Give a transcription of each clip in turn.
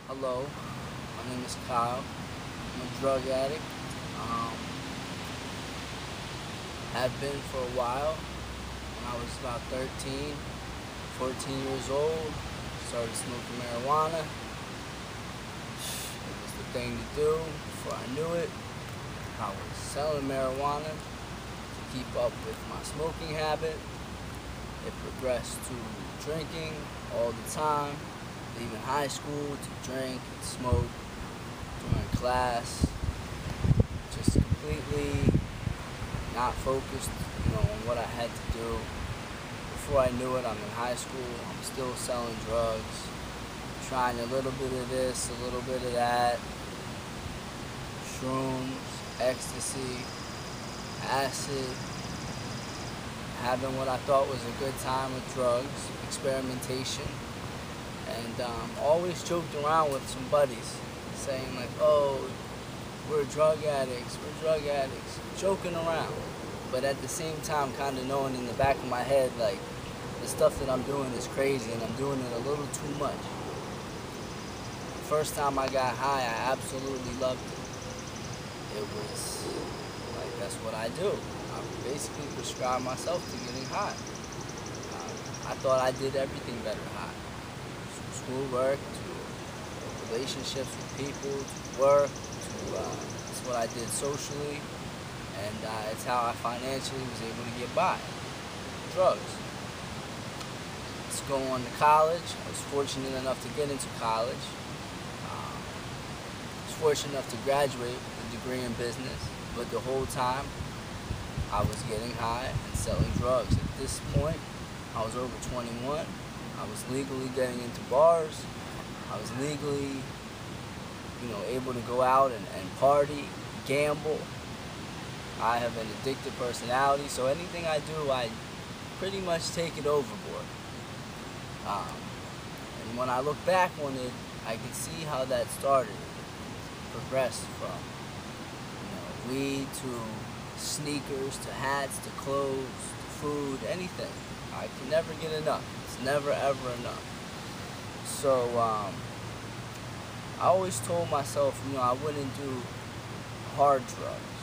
Hello, my name is Kyle. I'm a drug addict. Um, have been for a while. When I was about 13, 14 years old, started smoking marijuana. It was the thing to do. Before I knew it, I was selling marijuana to keep up with my smoking habit. It progressed to drinking all the time, leaving high school to drink and smoke during class, just completely not focused, on what I had to do. Before I knew it, I'm in high school, I'm still selling drugs, trying a little bit of this, a little bit of that, shrooms, ecstasy, acid, having what I thought was a good time with drugs, experimentation, and always joked around with some buddies, saying like, oh, we're drug addicts, joking around. But at the same time, kind of knowing in the back of my head, like, the stuff that I'm doing is crazy and I'm doing it a little too much. The first time I got high, I absolutely loved it. It was like, that's what I do. I basically prescribed myself to getting high. I thought I did everything better high. From schoolwork to relationships with people to work to that's what I did socially, and it's how I financially was able to get by. Drugs. Let's go on to college. I was fortunate enough to get into college. I was fortunate enough to graduate with a degree in business, but the whole time I was getting high and selling drugs. At this point, I was over 21. I was legally getting into bars. I was legally, able to go out and party, gamble. I have an addictive personality, so anything I do, I pretty much take it overboard. And when I look back on it, I can see how that started. It progressed from, weed to sneakers to hats to clothes to food, anything. I can never get enough. It's never ever enough. So I always told myself, I wouldn't do hard drugs.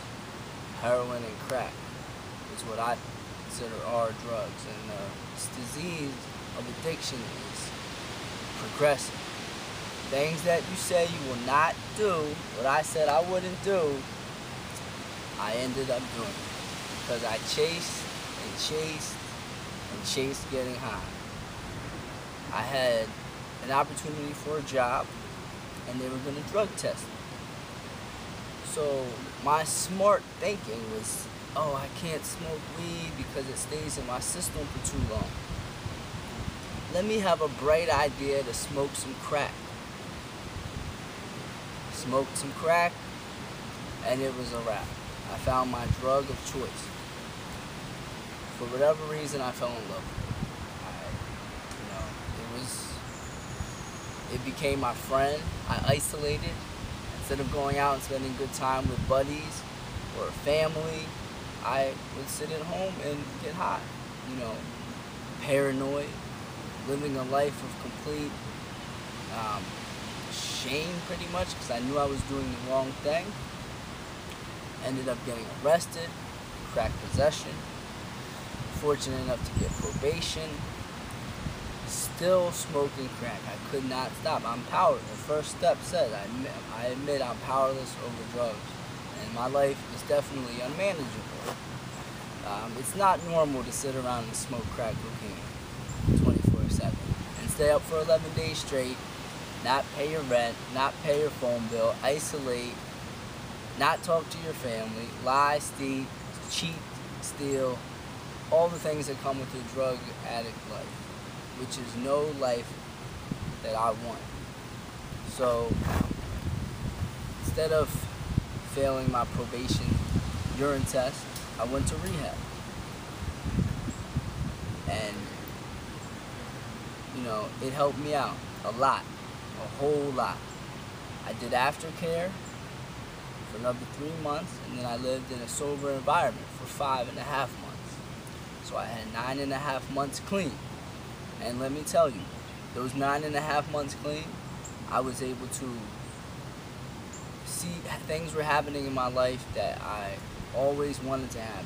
Heroin and crack is what I consider hard drugs. And this disease of addiction is progressive. Things that you say you will not do, what I said I wouldn't do, I ended up doing it. Because I chased and chased and chased getting high. I had an opportunity for a job, and they were going to drug test me. So my smart thinking was, oh, I can't smoke weed because it stays in my system for too long. Let me have a bright idea to smoke some crack. Smoked some crack, and it was a wrap. I found my drug of choice. For whatever reason, I fell in love with it. It became my friend. I isolated. Instead of going out and spending good time with buddies or family, I would sit at home and get high. Paranoid, living a life of complete shame pretty much because I knew I was doing the wrong thing. Ended up getting arrested, crack possession, fortunate enough to get probation, still smoking crack. I could not stop. I'm powerless. The first step says I admit I'm powerless over drugs, and my life is definitely unmanageable. It's not normal to sit around and smoke crack cocaine 24/7 and stay up for 11 days straight, not pay your rent, not pay your phone bill, isolate, not talk to your family, lie, cheat, steal, all the things that come with a drug addict life, which is no life that I want. So instead of failing my probation urine test, I went to rehab. And, it helped me out a lot, a whole lot. I did aftercare for another 3 months, and then I lived in a sober environment for 5.5 months. So I had 9.5 months clean. And let me tell you, those 9.5 months clean I was able to see things were happening in my life that I always wanted to happen,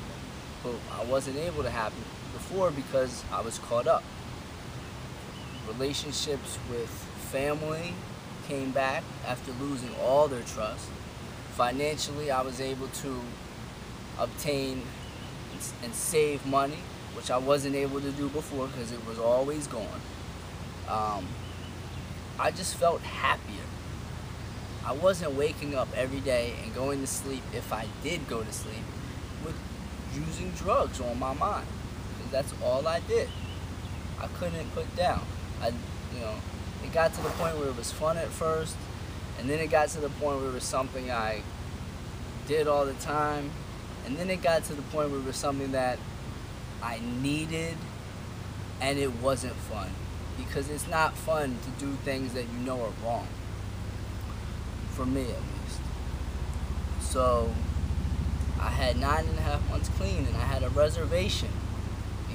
but I wasn't able to happen before because I was caught up. Relationships with family came back after losing all their trust. Financially, I was able to obtain and save money, which I wasn't able to do before because it was always gone. I just felt happier. I wasn't waking up every day and going to sleep, if I did go to sleep, with using drugs on my mind, because that's all I did. I couldn't put down. It got to the point where it was fun at first, and then it got to the point where it was something I did all the time, and then it got to the point where it was something that I needed, and it wasn't fun, because it's not fun to do things that you know are wrong, for me at least. So I had 9.5 months clean, and I had a reservation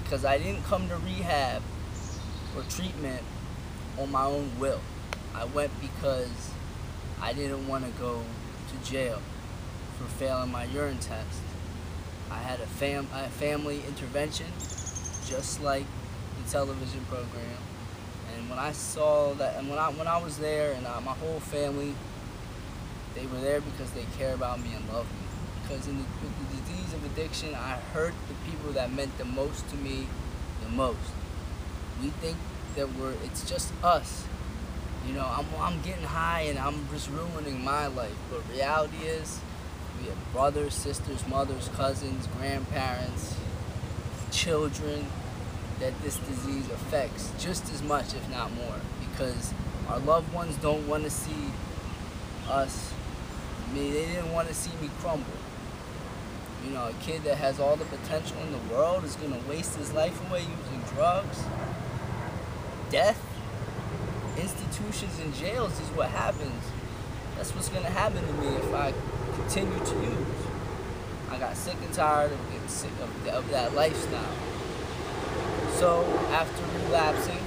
because I didn't come to rehab or treatment on my own will. I went because I didn't want to go to jail for failing my urine test. I had a family intervention, just like the television program. And when I saw that, and when I was there, and my whole family, they were there because they care about me and love me. Because with the disease of addiction, I hurt the people that meant the most to me the most. We think that it's just us. I'm getting high and I'm just ruining my life. But reality is, we have brothers, sisters, mothers, cousins, grandparents, children that this disease affects just as much, if not more. Because our loved ones don't want to see us. They didn't want to see me crumble. A kid that has all the potential in the world is going to waste his life away using drugs. Death, institutions, and jails is what happens. That's what's going to happen to me if I continue to use. I got sick and tired of getting sick of that lifestyle. So after relapsing,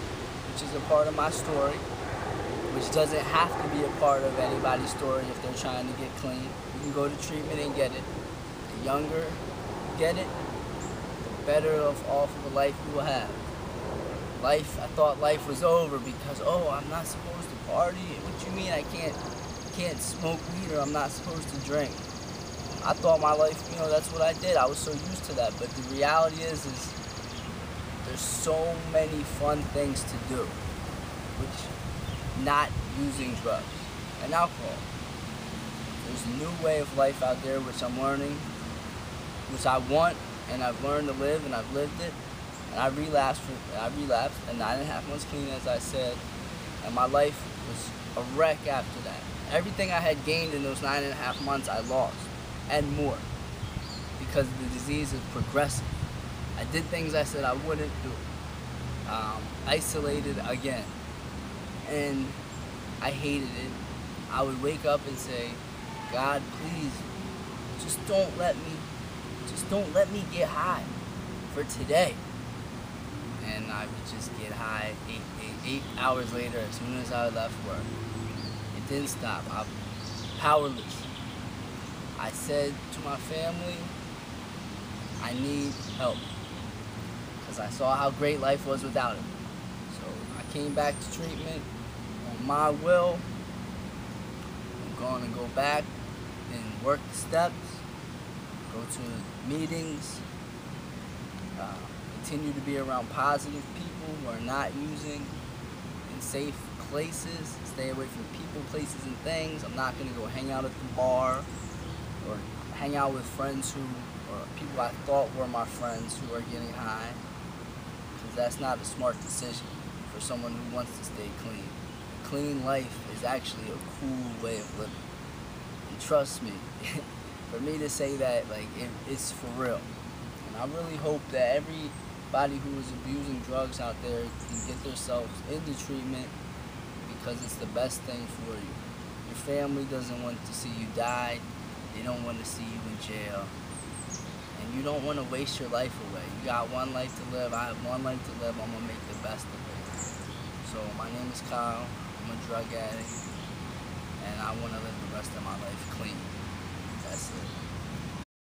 which is a part of my story, which doesn't have to be a part of anybody's story if they're trying to get clean. You can go to treatment and get it. The younger you get it, the better off of a life you will have. I thought life was over because, I'm not supposed to party. What you mean I can't smoke weed, or I'm not supposed to drink? I thought my life, that's what I did. I was so used to that. But the reality is there's so many fun things to do, which not using drugs and alcohol. There's a new way of life out there which I'm learning, which I want, and I've learned to live, and I've lived it. And I relapsed at 9.5 months clean, as I said, and my life was a wreck after that. Everything I had gained in those 9.5 months, I lost, and more, because the disease is progressive. I did things I said I wouldn't do. Isolated again, and I hated it. I would wake up and say, God, please, just don't let me get high for today. And I would just get high 8 hours later as soon as I left work. It didn't stop. I'm powerless. I said to my family, I need help, because I saw how great life was without it. So I came back to treatment on my will. I'm going to go back and work the steps, go to meetings, continue to be around positive people who are not using, in safe places, stay away from people, places, and things. I'm not going to go hang out at the bar or hang out with friends or people I thought were my friends who are getting high, because that's not a smart decision for someone who wants to stay clean. A clean life is actually a cool way of living. And trust me, for me to say that, it's for real. And I really hope that everybody who is abusing drugs out there can get themselves into treatment, because it's the best thing for you. Your family doesn't want to see you die. They don't want to see you in jail. And you don't want to waste your life away. You got one life to live. I have one life to live. I'm going to make the best of it. So my name is Kyle. I'm a drug addict. rest of my life.